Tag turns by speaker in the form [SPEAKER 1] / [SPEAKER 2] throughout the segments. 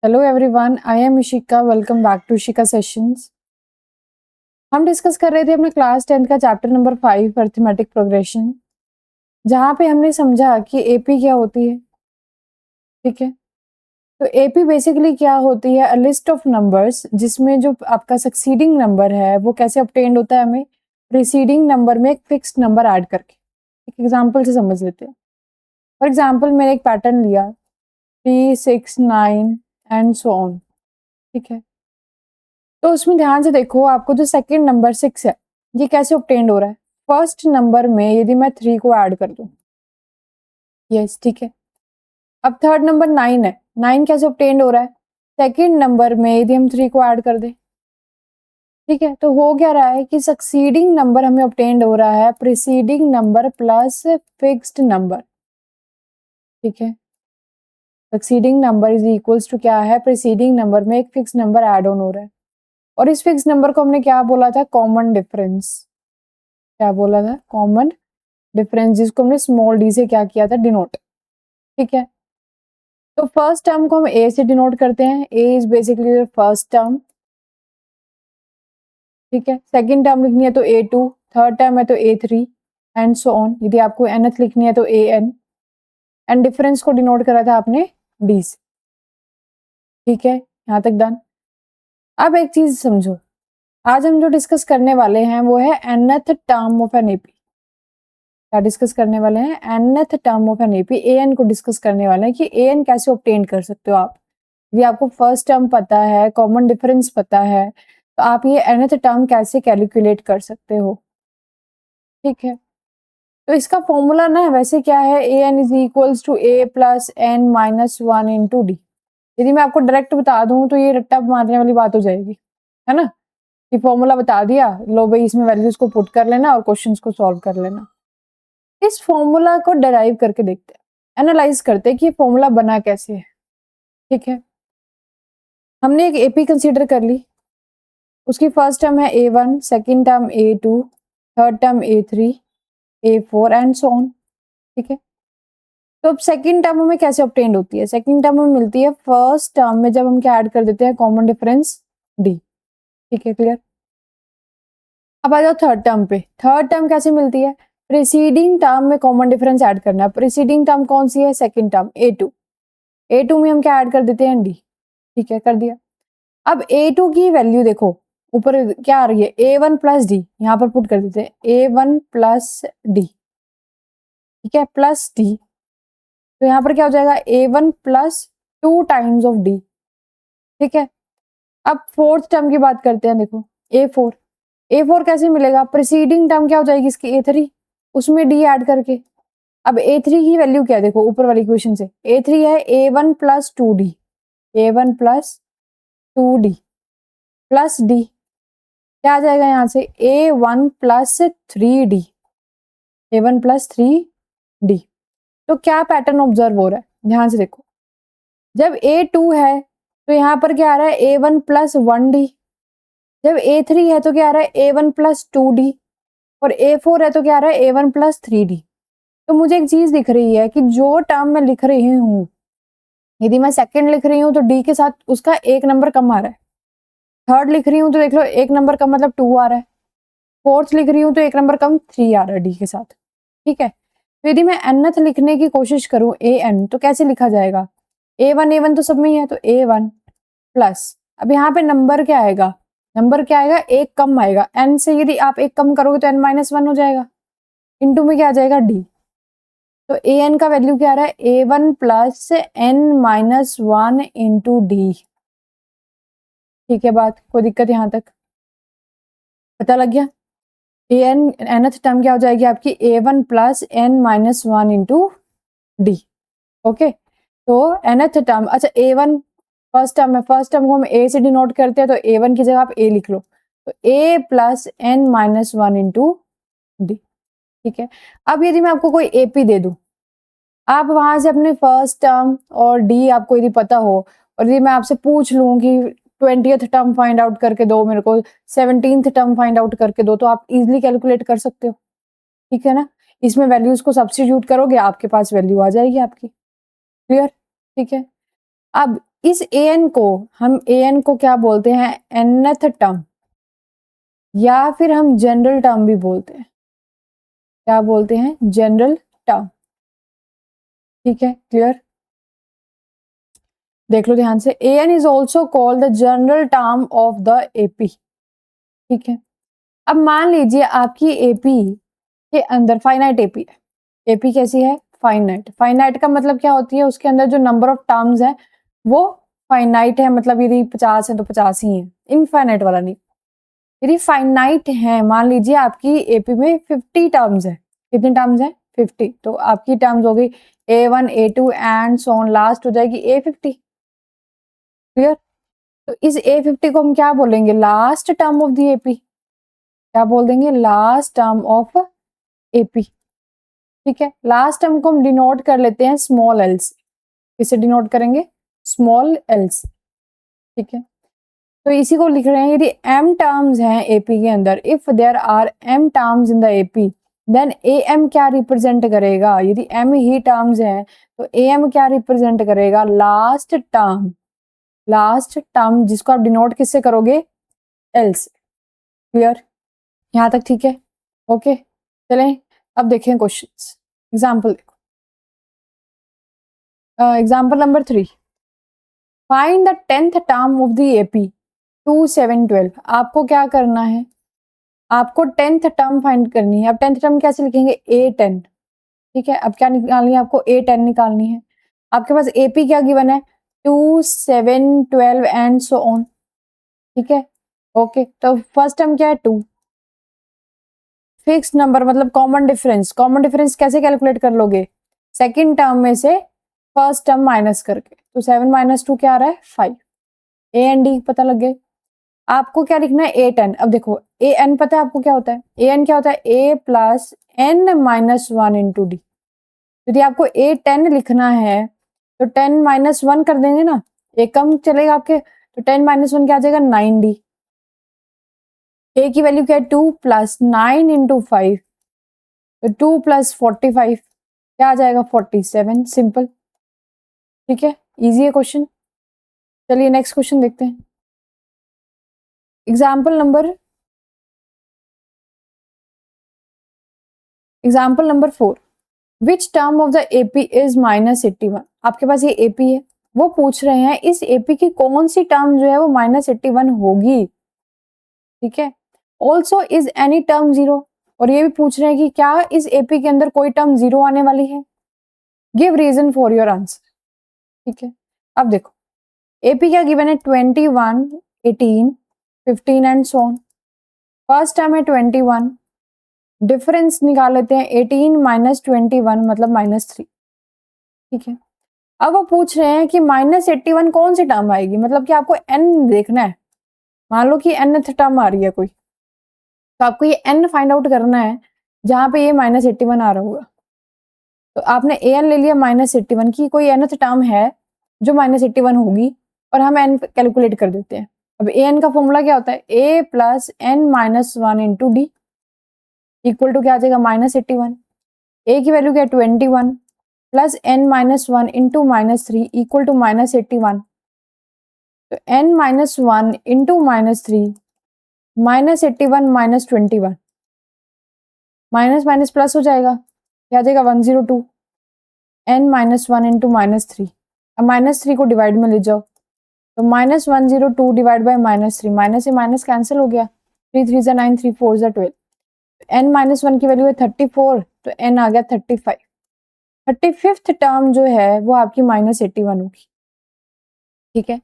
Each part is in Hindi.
[SPEAKER 1] Hello everyone, I am Ishika. Welcome back to Ishika sessions. हम डिस्कस कर रहे थे अपने क्लास 10th का चैप्टर नंबर 5 अरिथमेटिक प्रोग्रेशन, जहाँ पे हमने समझा कि एपी क्या होती है। ठीक है, तो एपी बेसिकली क्या होती है? अ लिस्ट ऑफ नंबर्स जिसमें जो आपका सक्सीडिंग नंबर है वो कैसे ऑब्टेन्ड होता है? हमें प्रीसीडिंग नंबर में एक फिक्स्ड नंबर ऐड करके। एक एग्जांपल से समझ लेते हैं। फॉर एग्जांपल मैंने एक पैटर्न लिया 3, 6, 9 एंड सो ऑन। ठीक है, तो उसमें ध्यान से देखो, आपको जो सेकंड नंबर 6 है ये कैसे ऑब्टेन्ड हो रहा है? फर्स्ट नंबर में यदि मैं 3 को ऐड कर दूं, यस ठीक है। अब थर्ड नंबर 9 है, 9 कैसे ऑब्टेन्ड हो रहा है? सेकंड नंबर में यदि हम 3 को ऐड कर दें, ठीक है, तो हो क्या रहा है कि सक्सीडिंग नंबर हमें ऑब्टेन्ड हो रहा है preceding number plus fixed number. ठीक है, succeeding number is equals to क्या है? प्रीसीडिंग नंबर में एक फिक्स नंबर ऐड ऑन हो रहा है, और इस फिक्स नंबर को हमने क्या बोला था? Common difference. क्या बोला था? कॉमन डिफरेंस, जिसको हमने स्मॉल डी से क्या किया था? डिनोट। ठीक है, तो फर्स्ट टर्म को हम ए से डिनोट करते हैं। ए इज बेसिकली फर्स्ट टर्म। ठीक है, सेकंड टर्म लिखनी है तो A2, थर्ड टर्म है तो A3 एंड सो ऑन। यदि आपको nth लिखनी है तो AN, एंड डिफरेंस को डिनोट करा था आपने डी से। ठीक है, यहाँ तक डन। अब एक चीज समझो, आज हम जो डिस्कस करने वाले हैं वो है nth term of an AP. क्या डिस्कस करने वाले हैं? nth term of an AP, N को डिस्कस करने वाले हैं कि एन कैसे ऑब्टेन कर सकते हो आप। यदि आपको फर्स्ट टर्म पता है, कॉमन डिफरेंस पता है, तो आप ये nth टर्म कैसे कैलकुलेट कर सकते हो। ठीक है, तो इसका फॉर्मूला ना वैसे क्या है? A N is equals to A plus N minus one into D. यदि मैं आपको डायरेक्ट बता दूं तो ये रट्टा मारने वाली बात हो जाएगी, है ना? कि फॉर्मूला बता दिया, लो भाई इसमें वैल्यूज को पुट कर लेना और क्वेश्चंस को सॉल्व कर लेना। इस फॉर्मूला को डराइव करके देखते हैं, एनालाइज करते हैं कि ये फॉर्मूला बना कैसे है। ठीक है, हमने एक एपी कंसीडर कर ली, उसकी फर्स्ट टर्म है A1, second term A2, third term A3, A4 and so on. ठीक है, तो अब सेकंड टर्म हमें कैसे ऑब्टेन्ड होती है? सेकंड टर्म हमें मिलती है फर्स्ट टर्म में जब हम क्या ऐड कर देते हैं? Common difference D. ठीक है, क्लियर। अब आ जाओ थर्ड टर्म पे। थर्ड टर्म कैसे मिलती है? प्रीसीडिंग टर्म में कॉमन डिफरेंस ऐड करना है। प्रीसीडिंग टर्म कौन सी है? Second term A2। A2 में हम क्या ऐड कर देते हैं? डी। ठीक है, कर दिया। अब A2 की वैल्यू देखो, ऊपर क्या आ रही है? A1 प्लस डी, यहाँ पर पुट कर देते हैं A1 प्लस डी। ठीक है, प्लस डी, तो यहाँ पर क्या हो जाएगा? A1 plus 2 times of D. ठीक है, अब फोर्थ टर्म की बात करते हैं। देखो A4, A4 कैसे मिलेगा? प्रीसीडिंग टर्म क्या हो जाएगी इसकी? A3, उसमें डी ऐड करके। अब A3 की वैल्यू क्या है? देखो ऊपर वाली इक्वेशन से, A3 है A1 plus 2D, A1 plus 2D plus D, क्या आ जाएगा यहाँ से? A1 plus 3D, A1 plus 3D। तो क्या पैटर्न ऑब्जर्व हो रहा है? ध्यान से देखो, जब A2 है तो यहाँ पर क्या आ रहा है? A1 plus 1D। जब A3 है तो क्या आ रहा है? A1 प्लस 2D, और A4 है तो क्या आ रहा है? A1 plus 3D। तो मुझे एक चीज दिख रही है कि जो टर्म मैं लिख रही हूँ, यदि मैं सेकंड लिख रही हूँ तो डी के साथ उसका एक नंबर कम आ रहा है। थर्ड लिख रही हूँ तो देख लो एक नंबर कम मतलब 2 आ रहा है। फोर्थ लिख रही हूँ तो एक नंबर कम 3 आ रहा है डी के साथ। ठीक है, तो यदि मैं nth लिखने की कोशिश करूँ an, तो कैसे लिखा जाएगा? A1 तो सब में ही है, तो A1 प्लस, अब यहाँ पे नंबर क्या आएगा? नंबर क्या आएगा? एक कम आएगा। n से यदि आप एक कम करोगे तो n माइनस वन हो जाएगा, इनटू में क्या आ जाएगा? डी। तो an का वैल्यू क्या आ रहा है? A1 plus n minus one into D. ठीक है, बात कोई दिक्कत यहाँ तक पता लग गया? an nth टर्म क्या हो जाएगी आपकी? A1 plus n minus one into D. Okay, तो nth टर्म, अच्छा A1 फर्स्ट टर्म है, फर्स्ट टर्म को हम a से डिनोट करते हैं, तो A1 की जगह आप a लिख लो, तो a plus n minus one into D. ठीक है, अब यदि मैं आपको कोई AP दे दूं, आप वहां से अपने फर्स्ट टर्म और डी आपको यदि पता हो, और यदि मैं आपसे पूछ लूं कि 20th टर्म फाइंड आउट करके दो मेरे को, 17th टर्म फाइंड आउट करके दो, तो आप इजीली कैलकुलेट कर सकते हो। ठीक है ना, इसमें वैल्यूज को सब्स्टिट्यूट करोगे, आपके पास वैल्यू आ जाएगी आपकी। क्लियर? ठीक है, अब इस an को हम an को क्या बोलते हैं, nth टर्म, या फिर हम जनरल टर्म भी बोलते हैं, क्या बोलते हैं, जनरल टर्म। ठीक है, क्लियर। देख लो ध्यान से, an is also called the general term of the AP। ठीक है, अब मान लीजिए आपकी AP के अंदर फाइनाइट AP है। AP कैसी है, फाइनाइट। फाइनाइट का मतलब क्या होती है, उसके अंदर जो नंबर ऑफ टर्म्स है वो फाइनाइट है, मतलब यदि 50 है तो 50 ही है, इनफाइनाइट वाला नहीं। यदि फाइनाइट है, मान लीजिए आपकी AP में 50 टर्म्स है, कितनी टर्म्स है, 50, तो आपकी टर्म्स हो गई A1 A2 and so on, last हो जाएगी A50। क्लियर। तो इस A50 को हम क्या बोलेंगे, last term of the AP। क्या बोल देंगे, लास्ट टर्म ऑफ AP। ठीक है, लास्ट टर्म को हम डिनोट कर लेते हैं स्मॉल एल्स। किसे डिनोट करेंगे, स्मॉल एल्स। ठीक है, तो इसी को लिख रहे हैं, यदि m टर्म्स हैं AP के अंदर, if there are m terms in the AP, then AM क्या रिप्रेजेंट करेगा, यदि m ही टर्म्स हैं तो AM क्या रिप्रेजेंट करेगा, लास्ट टर्म। लास्ट टर्म जिसको आप डिनोट किससे करोगे, एल्स। क्लियर, यहां तक ठीक है। ओके, चलें अब देखें क्वेश्चंस। एग्जांपल देखो, example number 3, find the 10th term of the AP 2 7 12। आपको क्या करना है, आपको 10th टर्म फाइंड करनी है। अब 10th टर्म कैसे लिखेंगे, A10। ठीक है, अब क्या निकालनी है आपको, A10 निकालनी है। आपके पास AP क्या गिवन है, 2 7 12 एंड सो ऑन। ठीक है, ओके, तो फर्स्ट टर्म क्या है, 2। फिक्स नंबर मतलब कॉमन डिफरेंस, कॉमन डिफरेंस कैसे कैलकुलेट कर लोगे, सेकंड टर्म में से फर्स्ट टर्म माइनस करके, तो 7 माइनस 2 क्या आ रहा है, 5। A एंड D पता लग गए। आपको क्या लिखना है, A10। अब देखो AN पता है आपको क्या होता है, AN क्या होता है, A plus N minus 1 into D। यदि आपको A10 लिखना है तो 10 माइनस 1 कर देंगे ना, एक कम चलेगा आपके, तो 10 माइनस 1 क्या आ जाएगा, 9D। A की वैल्यू क्या है, 2 प्लस 9 इंटू 5, तो 2 प्लस 45 क्या आ जाएगा, 47। सिंपल। ठीक है, इजी है क्वेश्चन। चलिए नेक्स्ट क्वेश्चन देखते हैं। Example number 4, which term of the AP is -81। आपके पास ये AP है, वो पूछ रहे हैं इस AP की कौन सी टर्म जो है वो -81 होगी। ठीक है, ऑल्सो इज एनी टर्म 0, और ये भी पूछ रहे हैं कि क्या इस AP के अंदर कोई टर्म 0 आने वाली है। Give reason for your answer. ठीक है, अब देखो AP क्या गिवन है, 21 18 15 and so on. First term है 21, डिफरेंस निकाल लेते हैं, 18 माइनस 21 मतलब -3। ठीक है, अब वो पूछ रहे हैं कि -81 कौन सी टर्म आएगी, मतलब कि आपको n देखना है। मान लो कि nth टर्म आ रही है कोई, तो आपको ये n फाइंड आउट करना है जहां पे ये -81 आ रहा होगा। तो आपने an ले लिया -81 की, कोई nth टर्म है जो -81 होगी, और हम n कैलकुलेट कर देते हैं। अब an का फॉर्मूला क्या होता है, a plus n minus 1 into D, equal to क्या आ जाएगा, -81। a की वैल्यू क्या है, 21 plus n minus 1 into -3 equal to -81। तो n minus 1 into -3 -81 minus 21, minus minus plus हो जाएगा, क्या आ जाएगा, 102। n माइनस 1 इंटू -3, अब -3 को डिवाइड में ले जाओ, तो -102 डिवाइड बाय -3, माइनस से माइनस कैंसिल हो गया, 3 3 जा 9, 3 4 जा 12। n माइनस 1 की वैल्यू है 34, तो n आ गया 35। 35th टर्म जो है वो आपकी -81 होगी। ठीक है,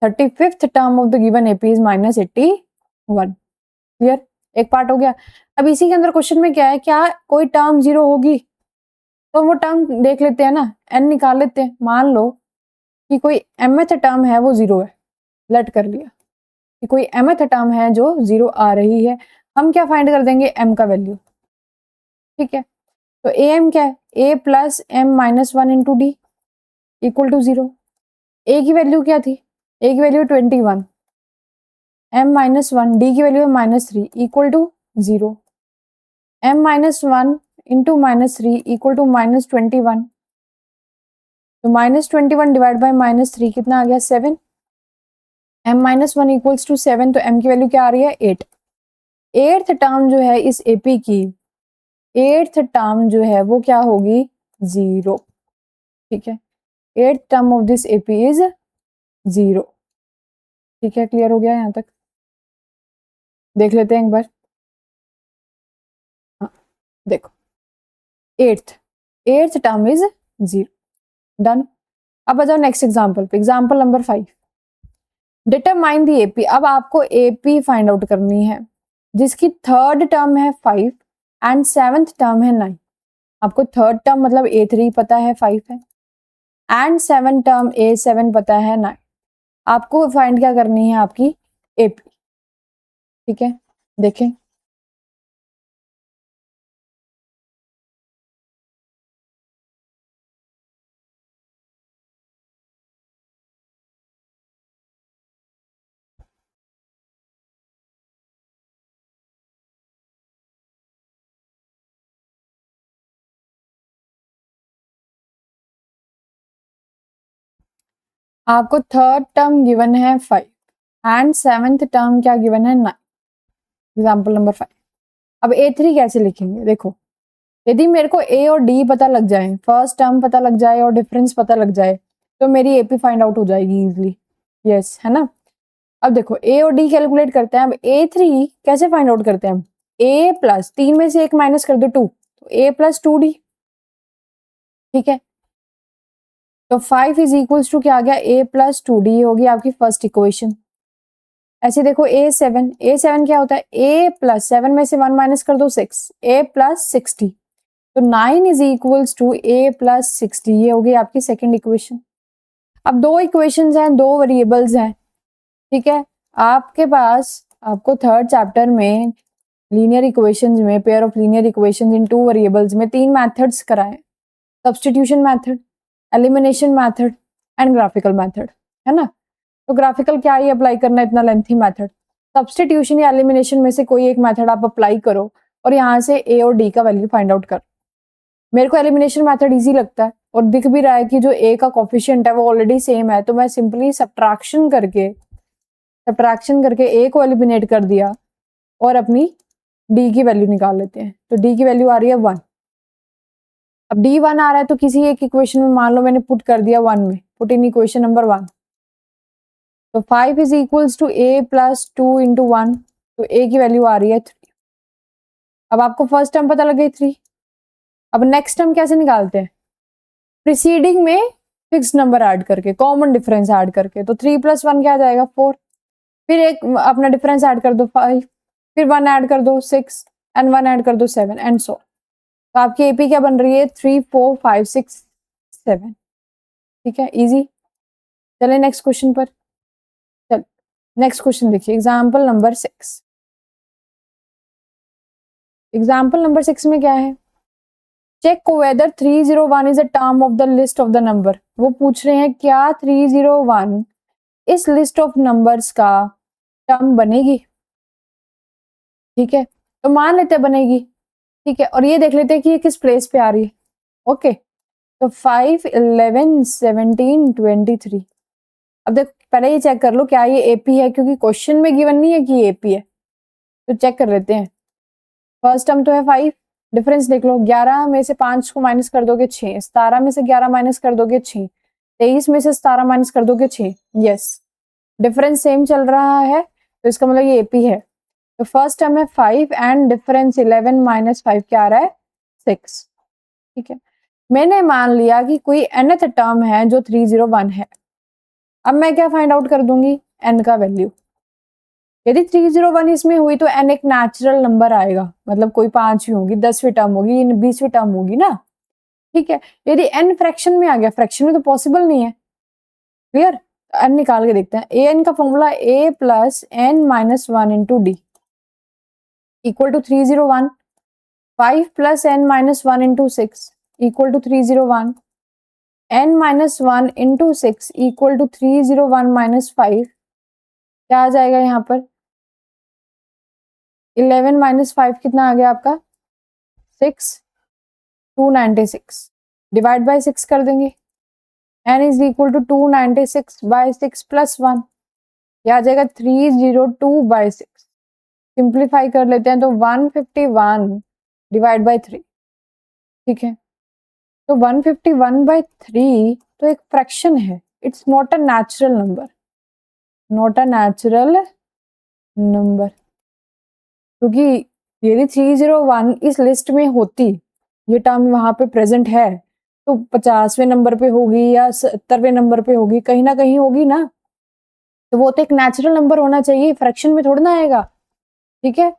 [SPEAKER 1] 35th term of the given AP is -81। Clear, एक पार्ट हो गया। अब इसी के अंदर क्वेश्चन में क्या है, क्या कोई टर्म 0 होगी, तो वो टर्म देख लेते हैं ना, n निकाल लेते हैं। मान लो कि कोई mth टर्म है वो 0 है, लेट कर लिया कि कोई mth टर्म है जो 0 आ रही है, हम क्या फाइंड कर देंगे, m का वैल्यू। ठीक है, तो am क्या है, a plus m minus 1 into D equal to 0। a की वैल्यू क्या थी, a की वैल्यू 21, m माइनस 1, डी की वैल्यू है -3 equal to 0। m minus 1 into -3 equal to -21, तो -21 डिवाइड बाय -3 कितना आ गया 7। m-1 इक्वल्स टू 7, तो m की वैल्यू क्या आ रही है 8। एट्थ टर्म जो है इस एपी की, एट्थ टर्म जो है वो क्या होगी 0। ठीक है, eighth term of this AP is 0। ठीक है, क्लियर हो गया यहाँ तक? देख लेते हैं एक बार। हाँ, देखो eighth eighth term is 0। Done. अब आ जाओ नेक्स्ट एग्जाम्पल पे, example number 5। Determine the AP. अब आपको एपी फाइंड आउट करनी है जिसकी थर्ड टर्म है 5 एंड सेवंथ टर्म है 9। आपको थर्ड टर्म मतलब A3 पता है 5 है, एंड सेवन टर्म A7 पता है 9। आपको फाइंड क्या करनी है आपकी एपी। ठीक है, देखें। आपको थर्ड टर्म गिवन है 5 एंड सेवंथ टर्म क्या गिवन है 9। Example number 5। अब A3 कैसे लिखेंगे? देखो, यदि मेरे को A और D पता लग जाए, फर्स्ट टर्म पता लग जाए और डिफरेंस पता लग जाए, तो मेरी एपी फाइंड आउट हो जाएगी इजीली। यस, है ना? अब देखो A और D कैलकुलेट करते हैं। अब A3 कैसे फाइंड आउट करते हैं हम? A प्लस 3 में से 1 माइनस कर दो 2, तो A प्लस 2D। ठीक है, तो 5 इज इक्वल्स टू क्या आ गया A प्लस 2D होगी आपकी फर्स्ट इक्वेशन। ऐसे देखो A7 क्या होता है? A प्लस 7 में से 1 माइनस कर दो 6, A प्लस 60। तो 9 is equals to A plus 60, ये होगी आपकी सेकेंड इक्वेशन। अब दो इक्वेशंस हैं, दो वेरिएबल्स हैं। ठीक है, आपके पास आपको थर्ड चैप्टर में लीनियर इक्वेशंस में pair of linear equations in two variables में 3 मेथड्स कराए, substitution method, elimination method and graphical method, है ना? तो ग्राफिकल क्या ही अप्लाई करना है, इतना लेंथी मेथड। सब्स्टिट्यूशन या एलिमिनेशन में से कोई एक मेथड आप अप्लाई करो और यहाँ से A और D का वैल्यू फाइंड आउट करो। मेरे को एलिमिनेशन मेथड इजी लगता है और दिख भी रहा है कि जो A का कोफिशिएंट है वो ऑलरेडी सेम है, तो मैं सिंपली सब्ट्रैक्शन करके A को एलिमिनेट कर दिया और अपनी D की वैल्यू निकाल लेते हैं। तो D की वैल्यू आ रही है 1। अब D 1 आ रहा है तो किसी एक इक्वेशन में मान लो मैंने पुट कर दिया 1 में, पुट इन इक्वेशन नंबर 1। तो 5 is equals to A plus 2 into 1, तो A की वैल्यू आ रही है 3। अब आपको फर्स्ट टर्म पता लग गई 3। अब नेक्स्ट टर्म कैसे निकालते हैं? प्रीसीडिंग में फिक्स नंबर ऐड करके, कॉमन डिफरेंस ऐड करके। तो 3 प्लस 1 क्या आ जाएगा 4, फिर एक अपना डिफरेंस ऐड कर दो 5, फिर 1 ऐड कर दो 6 एंड 1 ऐड कर दो 7 एंड सो। तो आपकी एपी क्या बन रही है 3 4 5 6 7। ठीक है, इजी। चले नेक्स्ट क्वेश्चन पर। चल नेक्स्ट क्वेश्चन देखिए, एग्जाम्पल नंबर 6। एग्जाम्पल नंबर 6 में क्या है? Check whether 301 is a term of the list of the number. वो पूछ रहे हैं क्या 301 इस लिस्ट ऑफ नंबर्स का टर्म बनेगी। ठीक है, तो मान लेते हैं बनेगी। ठीक है, और ये देख लेते हैं कि ये किस प्लेस पे आ रही है। ओके, तो 5 11 17 23। अब देखो पहले ये चेक कर लो क्या ये एपी है, क्योंकि क्वेश्चन में गिवन नहीं है कि ये एपी है, तो चेक कर लेते हैं। फर्स्ट टर्म तो है 5, डिफरेंस देख लो, 11 में से 5 को माइनस कर दोगे 6, 17 में से 11 माइनस कर दोगे 6, 23 में से 17 माइनस कर दोगे 6। यस, डिफरेंस सेम चल रहा है, तो इसका मतलब ये एपी है। तो फर्स्ट टर्म है 5 एंड डिफरेंस 11 माइनस 5 क्या आ रहा है 6। ठीक है, मैंने मान लिया कि कोई nth टर्म है जो 301 है। अब मैं क्या फाइंड आउट कर दूंगी, n का वैल्यू। यदि 301 इसमें हुई तो n एक नेचुरल नंबर आएगा, मतलब कोई 5 ही होगी, 10वीं टर्म होगी, 20वीं टर्म होगी ना। ठीक है, यदि n फ्रैक्शन में आ गया, फ्रैक्शन में तो पॉसिबल नहीं है। क्लियर? n निकाल के देखते हैं। an का formula a plus n minus 1 into D equal to 301। 5 plus n minus 1 into 6 equal to 301। n minus 1 into 6 equal to 301 minus 5। क्या आ जाएगा यहाँ पर? 11 माइनस 5 कितना आ गया आपका 6, 296 डिवाइड बाय 6 कर देंगे। n is equal to 296/6 plus 1, यह आ जाएगा 302/6। सिंप्लीफाई कर लेते हैं तो 151 डिवाइड बाई 3, ठीक है। तो 151/3 तो एक फ्रैक्शन है, it's not a natural number, not a natural number, क्योंकि यदि 301 इस लिस्ट में होती, ये टर्म वहां पे प्रेजेंट है, तो 50वें नंबर पे होगी या 70वें नंबर पे होगी, कहीं ना कहीं होगी ना, तो वो तो एक नेचुरल नंबर होना चाहिए, फ्रैक्शन में थोड़ा ना आएगा, ठीक है।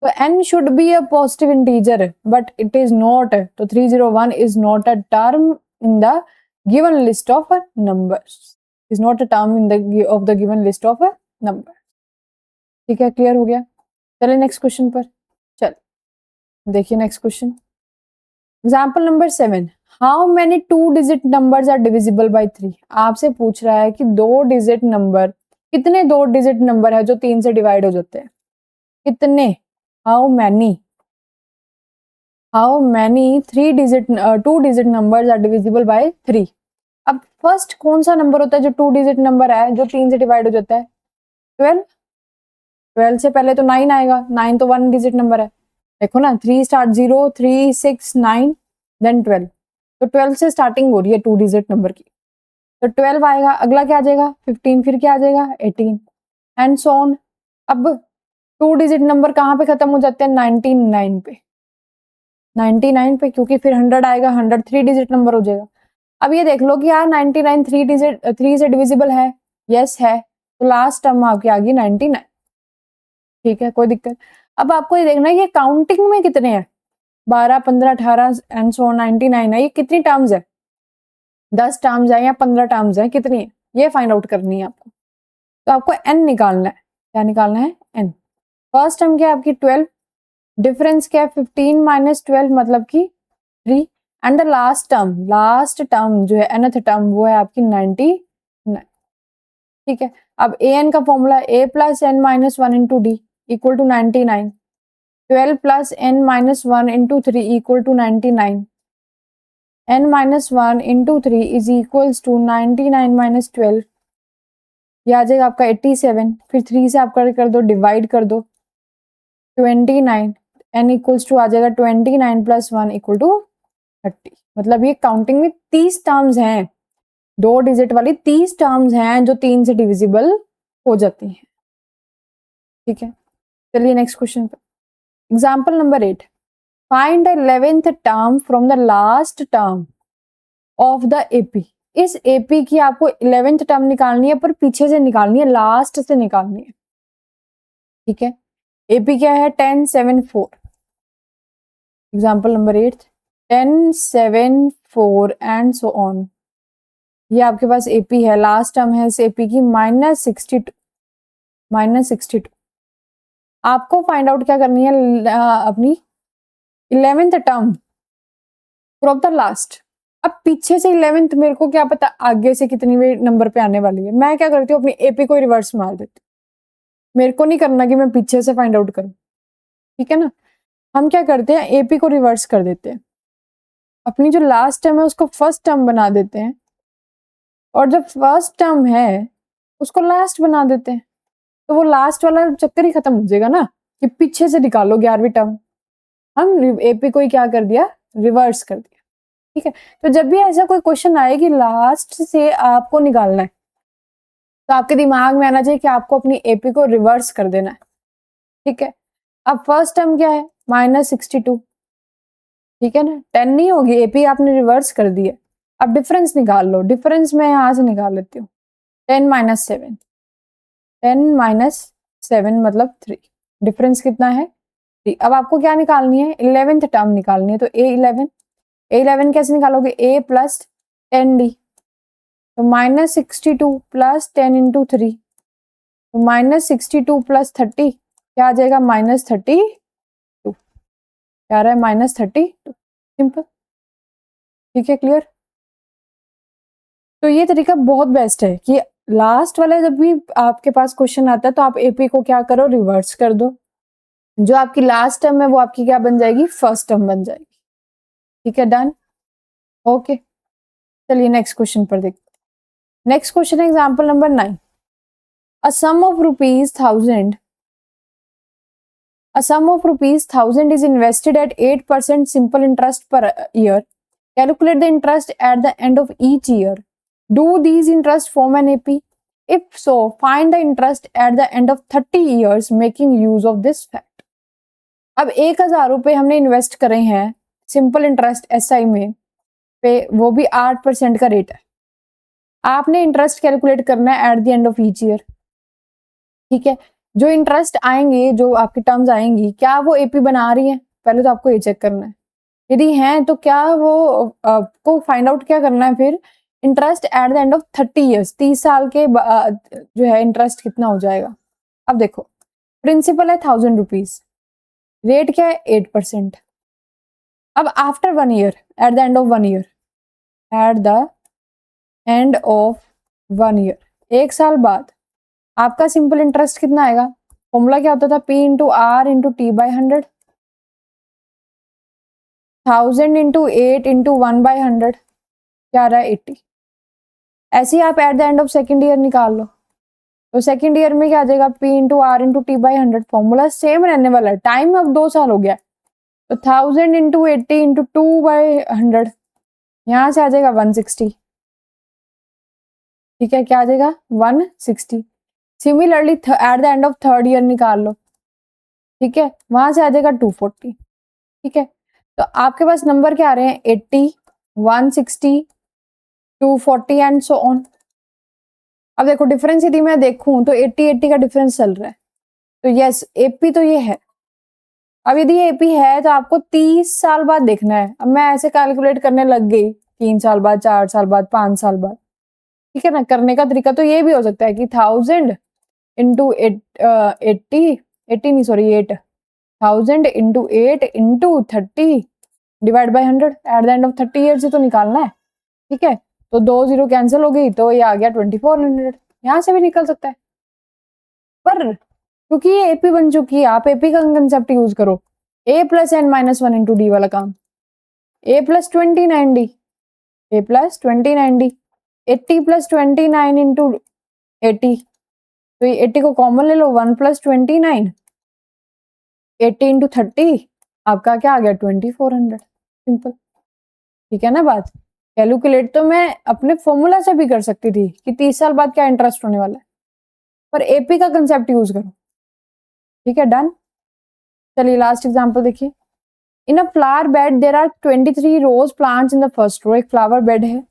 [SPEAKER 1] तो n should be a positive integer but it is not, तो 301 is not a term in the given list of numbers, is not a term in the of the given list of number, ठीक है। क्लियर हो गया? चलिए नेक्स्ट क्वेश्चन पर चल देखिए। Next question, example number 7, how many 2 digit numbers are divisible by 3। आपसे पूछ रहा है कि 2 डिजिट नंबर, कितने 2 डिजिट नंबर है जो 3 से डिवाइड हो जाते हैं, कितने, how many 2 digit numbers are divisible by 3। अब फर्स्ट कौन सा नंबर होता है जो 2 डिजिट नंबर है जो 3 से डिवाइड हो जाता है? 12। 12 से पहले तो 9 आएगा, 9 तो 1 डिजिट नंबर है, देखो ना, 3 स्टार्ट 0, 3 6 9 देन 12, तो 12 से स्टार्टिंग हो रही है 2 डिजिट नंबर की, तो 12 आएगा, अगला क्या आ जाएगा 15, फिर क्या आ जाएगा 18 एंड सो ऑन। अब 2 डिजिट नंबर कहाँ पे खत्म हो जाते हैं? 99 पे, 99 पे, क्योंकि फिर 100 आएगा, 100 3 डिजिट नंबर हो जाएगा। अब ये देख लो कि यार 99 3 से डिविजिबल है, यस है, तो लास्ट टर्म आपकी आ गई 99, ठीक है, कोई दिक्कत। अब आपको ये देखना है ये काउंटिंग में कितने हैं, 12 15 18 एंड सो 99 है, ये कितनी टर्म्स है, 10 टर्म्स है या 15 टर्म्स है, कितनी है ये फाइंड आउट करनी है आपको। तो आपको n निकालना है, क्या निकालना है? n। फर्स्ट टर्म क्या है आपकी 12, डिफरेंस क्या है 15 माइनस 12 मतलब कि 3, एंड द लास्ट टर्म जो है nth टर्म वो है आपकी 99, ठीक है। अब an का formula a plus n minus 1 into D equal to 99, 12 plus n minus 1 into 3 equal to 99, n minus 1 into 3 is equals to 99 minus 12, ये आ जाएगा आपका 87, फिर 3 से आप कर दो, डिवाइड कर दो 29, n इक्वल्स टू आ जाएगा 29 प्लस 1 इक्वल टू 30। मतलब ये काउंटिंग में 30 टर्म्स हैं, 2 डिजिट वाली 30 टर्म्स हैं जो 3 से डिविजिबल हो जाती हैं, ठीक है। चलिए नेक्स्ट क्वेश्चन पर, example number 8, find the 11th term from the last term of the AP. इस एपी की आपको 11th टर्म निकालनी है, पर पीछे से निकालनी है, लास्ट से निकालनी है, ठीक है। एपी क्या है? 10 7 4। Example number 8, 10 7 4 and so on, ये आपके पास एपी है, लास्ट टर्म है इस एपी की -62। आपको फाइंड आउट क्या करनी है? अपनी 11th term from the last. अब पीछे से 11th मेरे को क्या पता आगे से कितनी नंबर पे आने वाली है, मैं क्या करती हूँ अपनी एपी को रिवर्स मार देती हूँ, मेरे को नहीं करना कि मैं पीछे से फाइंड आउट करूँ, ठीक है ना। हम क्या करते हैं, एपी को रिवर्स कर देते हैं, अपनी जो लास्ट टर्म है उसको फर्स्ट टर्म बना देते हैं, और जो फर्स्ट टर्म है उसको लास्ट बना देते हैं, तो वो लास्ट वाला चक्कर ही खत्म हो जाएगा ना कि पीछे से निकालो 11वीं टर्म, हम एपी को ही क्या कर दिया, रिवर्स कर दिया, ठीक है। तो जब भी ऐसा कोई क्वेश्चन आए कि लास्ट से आपको निकालना है, तो आपके दिमाग में आना चाहिए कि आपको अपनी एपी को रिवर्स कर देना है, ठीक है। अब फर्स्ट टर्म क्या है? -62, ठीक है ना, 10 नहीं होगी, एपी आपने रिवर्स कर दी है। अब डिफरेंस निकाल लो, डिफरेंस मैं यहां से निकाल लेती हूँ, 10 माइनस 7, 10 माइनस 7 मतलब 3, डिफरेंस कितना है 3। अब आपको क्या निकालनी है? 11th टर्म निकालनी है, तो A11 कैसे निकालोगे? A प्लस 10D, तो -62 प्लस 10 इंटू 3, तो -62 प्लस 30 क्या आ जाएगा? -32, क्या आ रहा है? -32, सिंपल, ठीक है, क्लियर। तो ये तरीका बहुत बेस्ट है कि लास्ट वाला जब भी आपके पास क्वेश्चन आता है तो आप एपी को क्या करो, रिवर्स कर दो, जो आपकी लास्ट टर्म है वो आपकी क्या बन जाएगी? फर्स्ट टर्म बन जाएगी, ठीक है, डन, ओके। चलिए नेक्स्ट क्वेश्चन पर देखते हैं। नेक्स्ट क्वेश्चन है example number 9. A sum of rupees 1000 is invested at 8% simple interest per year. Calculate the interest at the end of each year. Do these interest form an AP? If so, find the interest at the end of 30 years making use of this fact. अब 1000 रुपए हमने इन्वेस्ट करे हैं सिंपल इंटरेस्ट SI में पे, वो भी 8% का रेट है. आपने इंटरेस्ट कैलकुलेट करना है eight the end of each year. ठीक है, जो इंटरेस्ट आएंगे, जो आपकी टर्म्स आएंगी, क्या वो एपी बना रही है? पहले तो आपको ये चेक करना है. यदि हैं तो क्या वो आपको फाइंड आउट क्या करना है फिर, interest eight the end of 30 years, 30 साल के जो है इंटरेस्ट कितना हो जाएगा. अब देखो, प्रिंसिपल है 1000 रुपीज, रेट क्या है 8%. अब after 1 year, eight the end of 1 year, eight the end of 1 year, 1 साल बाद आपका सिंपल इंटरेस्ट कितना आएगा? फॉर्मूला क्या होता था? P into R into T by 100, 1000 into 8 into 1 by 100, क्या आ रहा है 80. ऐसे ही आप at the end of second year निकाल लो, तो सेकेंड ईयर में क्या आ जाएगा? P into R into T by 100. Formula same रहने वाला है, टाइम अब 2 साल हो गया, तो 1000 इंटू 80 इंटू 2 बाई 100, यहाँ से आ जाएगा 160. ठीक है, क्या आ जाएगा? 160. Similarly at the end of third year निकाल लो. ठीक है, वहां से आ जाएगा 240. ठीक है, तो आपके पास नंबर क्या आ रहे हैं? 80, 160, 240 एंड सो ऑन. अब देखो डिफरेंस यदि मैं देखूं तो 80 का डिफरेंस चल रहा है, तो यस एपी तो ये है. अब यदि एपी है तो आपको 30 साल बाद देखना है. अब मैं ऐसे कैलकुलेट करने लग गई 3 साल बाद, 4 साल बाद, 5 साल बाद. ठीक है ना, करने का तरीका तो ये भी हो सकता है कि 1000 इंटू 80 नहीं sorry 8,000 into 8 into 30 divide by 100 eight the end of 30 year से तो निकालना है. ठीक है, तो 2 0 कैंसिल हो गई, तो ये आ गया 2400. यहाँ से भी निकल सकता है, पर क्योंकि ये एपी बन चुकी है, आप एपी का कंसेप्ट यूज करो. a plus N minus 1 into D वाला काम, a plus 29d, a plus 29d, 80 plus 29 into 80, तो ये 80 को कॉमन ले लो, 1 प्लस 29, 80 इंटू 30, आपका क्या आ गया? 2400. सिंपल. ठीक है ना बात. कैलकुलेट तो मैं अपने फॉर्मूला से भी कर सकती थी कि 30 साल बाद क्या इंटरेस्ट होने वाला है, पर एपी का कंसेप्ट यूज करो. ठीक है, डन. चलिए लास्ट एग्जांपल देखिए. In a flower bed there are 23 rose plants in the first row. एक फ्लावर बेड है,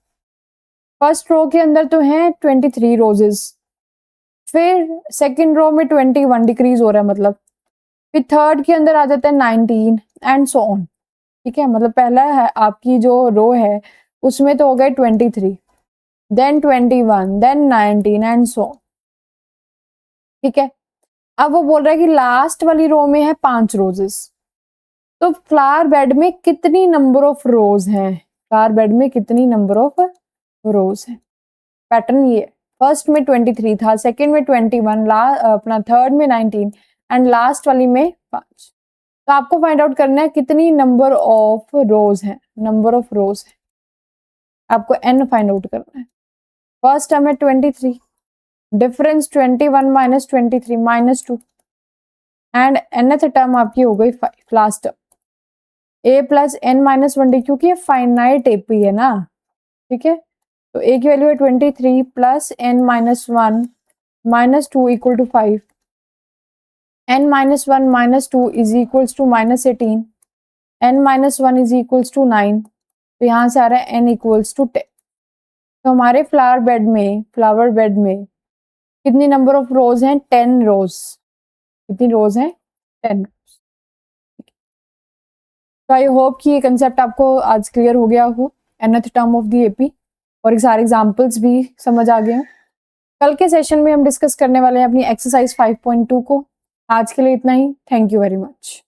[SPEAKER 1] फर्स्ट रो के अंदर तो है 23 रोजेस, फिर सेकेंड रो में 21 डिक्रीज हो रहा है, मतलब फिर थर्ड के अंदर आ जाता है 19 एंड सो ऑन. ठीक है, मतलब पहला है आपकी जो रो है उसमें तो हो गए 23, देन 21, देन 19 एंड सो. ठीक है, अब वो बोल रहा है कि लास्ट वाली रो में है 5 रोजेस, तो फ्लावर बेड में कितनी नंबर ऑफ रोज हैं? फ्लावर बेड में कितनी नंबर ऑफ रोज हैं? पैटर्न ये है, फर्स्ट में 23 था, सेकंड में 21, अपना थर्ड में 19 एंड लास्ट वाली में 5. तो आपको फाइंड आउट करना है कितनी नंबर ऑफ रोज है. नंबर ऑफ रोज है, आपको n फाइंड आउट करना है. फर्स्ट टर्म है 23, difference 21 minus 23 -2 and nth term आपकी हो गई 5, last term a plus n minus 1d, क्योंकि ये फाइनाइट एपी है ना. ठीक है, तो a की वैल्यू है 23 plus n minus 1 minus 2 equal to 5, n minus 1 minus 2 is equals to minus 18, n minus 1 is equals to 9, तो यहाँ से आ रहा है n इक्वल्स टू 10. तो हमारे फ्लावर बेड में कितनी नंबर ऑफ रोज हैं? 10 रोज. कितनी रोज हैं? 10. तो आई होप कि ये कंसेप्ट आपको आज क्लियर हो गया हो, nth term of the AP, और एक सारे एग्जांपल्स भी समझ आ गए हैं. कल के सेशन में हम डिस्कस करने वाले हैं अपनी एक्सरसाइज 5.2 को. आज के लिए इतना ही. Thank you very much.